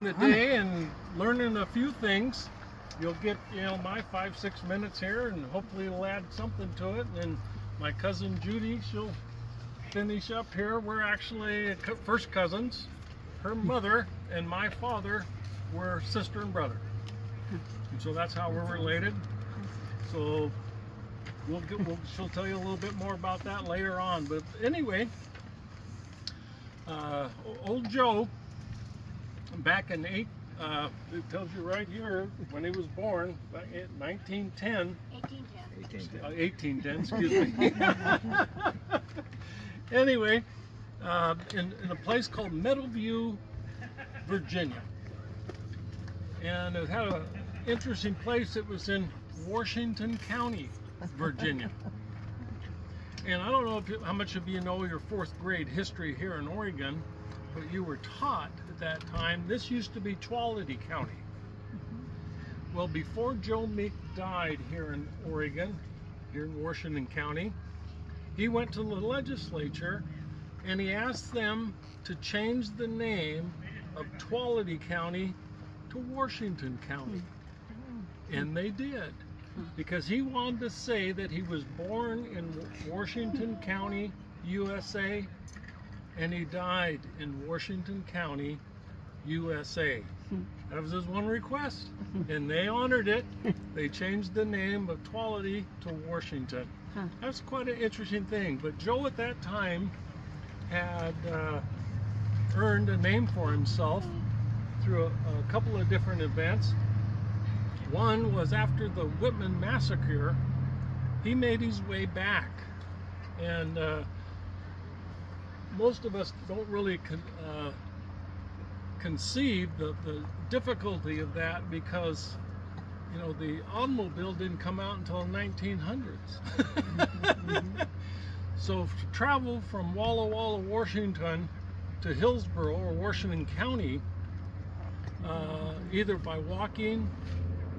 The day and learning a few things. You'll get, my 5-6 minutes here, and hopefully it'll add something to it. And my cousin Judy, she'll finish up here. We're actually first cousins. Her mother and my father were sister and brother, and so that's how we're related. So she'll tell you a little bit more about that later on. But anyway, old Joe, back in it tells you right here when he was born, back in 1910. 1810, excuse me. Anyway, in a place called Meadowview, Virginia. And it had an interesting place. It was in Washington County, Virginia. And I don't know how much of you know your 4th grade history here in Oregon, but you were taught at that time this used to be Tuolumne County. Well, before Joe Meek died here in Oregon, here in Washington County, he went to the legislature and he asked them to change the name of Tuolumne County to Washington County. And they did, because he wanted to say that he was born in Washington County, USA, and he died in Washington County, USA. That was his one request, and they honored it. They changed the name of Tuolumne to Washington. That's quite an interesting thing. But Joe at that time had earned a name for himself through a couple of different events. One was after the Whitman massacre. He made his way back, and most of us don't really conceive the difficulty of that, because the automobile didn't come out until the 1900s. So to travel from Walla Walla, Washington to Hillsboro or Washington County, either by walking,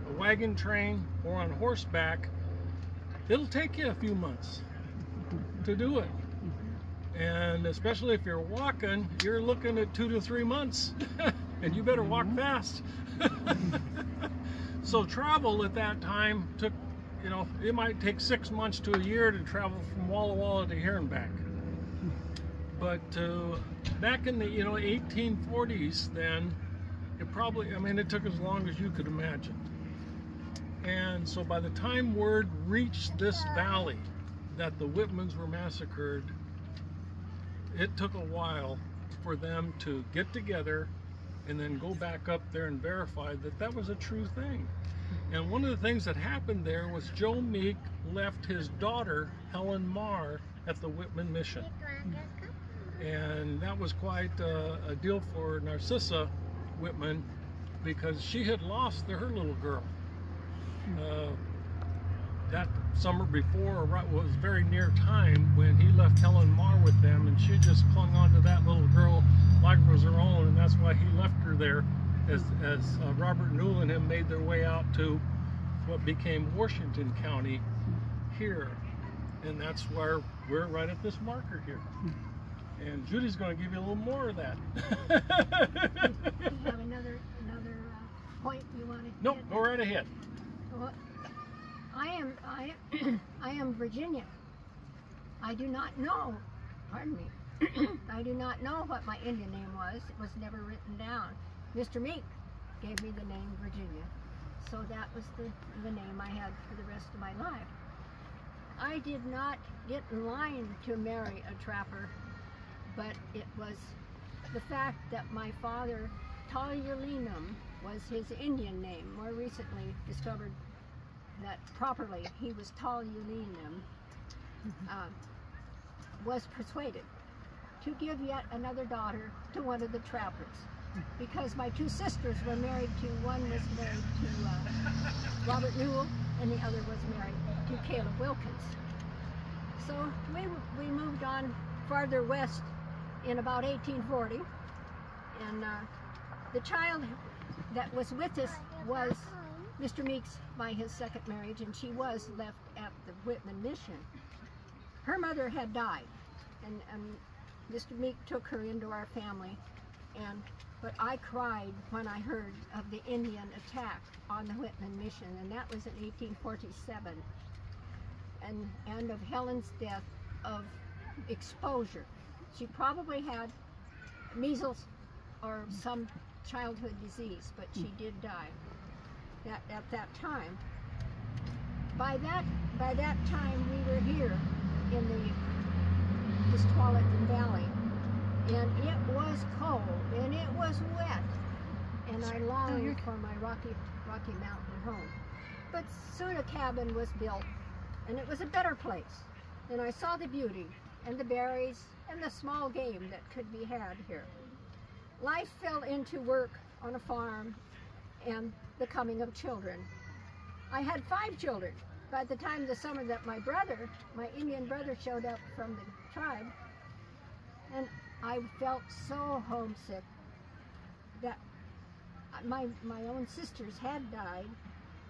a wagon train, or on horseback, it'll take you a few months to do it. And especially if you're walking, you're looking at 2 to 3 months, and you better walk fast. So travel at that time took, it might take 6 months to a year to travel from Walla Walla to here and back. But back in the 1840s, then it probably, it took as long as you could imagine. And so by the time word reached this valley that the Whitmans were massacred, it took a while for them to get together and then go back up there and verify that that was a true thing. And one of the things that happened there was Joe Meek left his daughter, Helen Marr, at the Whitman Mission. And that was quite a deal for Narcissa Whitman, because she had lost her little girl. That summer before was very near time when he left Helen Marr with them, and she just clung on to that little girl like it was her own, and that's why he left her there as Robert Newell and him made their way out to what became Washington County here. And that's where we're right at this marker here. And Judy's going to give you a little more of that. Do you have another point you want to? Nope, go right ahead. Well, I am Virginia. I do not know, pardon me, I do not know what my Indian name was. It was never written down. Mr. Meek gave me the name Virginia. So that was the name I had for the rest of my life. I did not get in line to marry a trapper, but it was the fact that my father, Tolulinum, was his Indian name. More recently discovered that properly he was Tolulinum, was persuaded to give yet another daughter to one of the trappers, because my 2 sisters were married to, one was married to Robert Newell, and the other was married to Caleb Wilkins. So we moved on farther west in about 1840, and the child that was with us was Mr. Meeks by his 2nd marriage, and she was left at the Whitman Mission. Her mother had died, and Mr. Meek took her into our family, and But I cried when I heard of the Indian attack on the Whitman Mission, and that was in 1847, and of Helen's death of exposure. She probably had measles or some childhood disease, but she did die at that time. By that time, we were here in the Tualatin Valley, and it was cold and it was wet, and I longed for my Rocky Mountain home. But soon a cabin was built, and it was a better place, and I saw the beauty and the berries and the small game that could be had here. Life fell into work on a farm and the coming of children. I had 5 children. By the time the summer that my Indian brother showed up from the tribe, and I felt so homesick that my own sisters had died,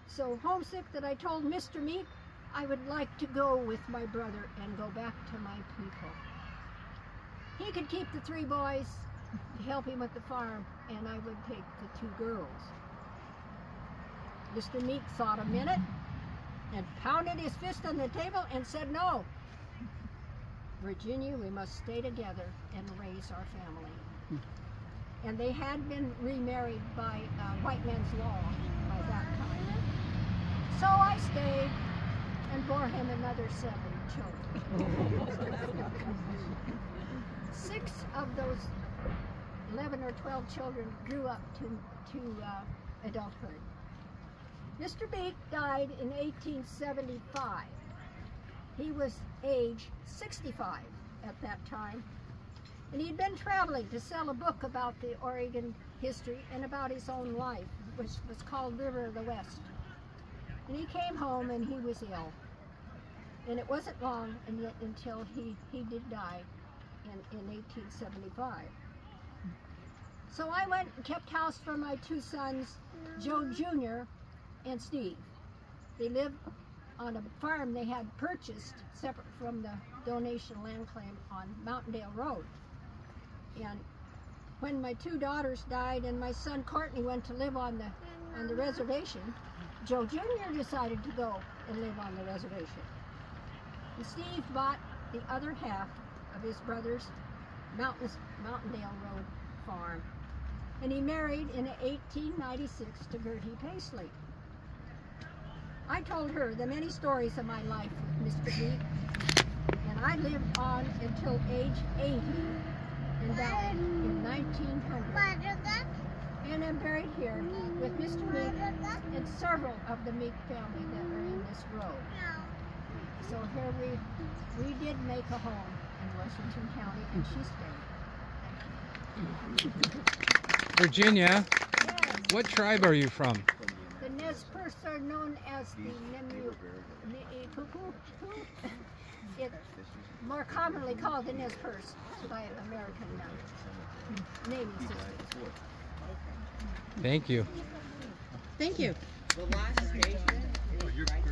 so homesick that I told Mr. Meek I would like to go with my brother and go back to my people. He could keep the 3 boys to help him at the farm, and I would take the 2 girls. Mr. Meek thought a minute and pounded his fist on the table and said, "No, Virginia, we must stay together and raise our family." And they had been remarried by white man's law by that time. So I stayed and bore him another 7 children. 6 of those 11 or 12 children grew up to adulthood. Mr. Meek died in 1875. He was age 65 at that time, and he'd been traveling to sell a book about the Oregon history and about his own life, which was called River of the West. And he came home and he was ill. And it wasn't long until he did die in 1875. So I went and kept house for my 2 sons, Joe Jr. and Steve. They lived on a farm they had purchased separate from the donation land claim on Mountaindale Road. And when my 2 daughters died and my son Courtney went to live on the reservation, Joe Jr. decided to go and live on the reservation. And Steve bought the other half of his brother's Mountaindale Road farm, and he married in 1896 to Gertie Paisley. I told her the many stories of my life with Mr. Meek, and I lived on until age 80 and died in 1900. And I'm buried here with Mr. Meek and several of the Meek family that are in this row. So here we did make a home in Washington County, and she stayed. Virginia, Yes. what tribe are you from? The Nez Perce are known as the Nemu-Kuku. It's more commonly called the Nez Perce by American Navy systems. Thank you. Thank you. The last station is right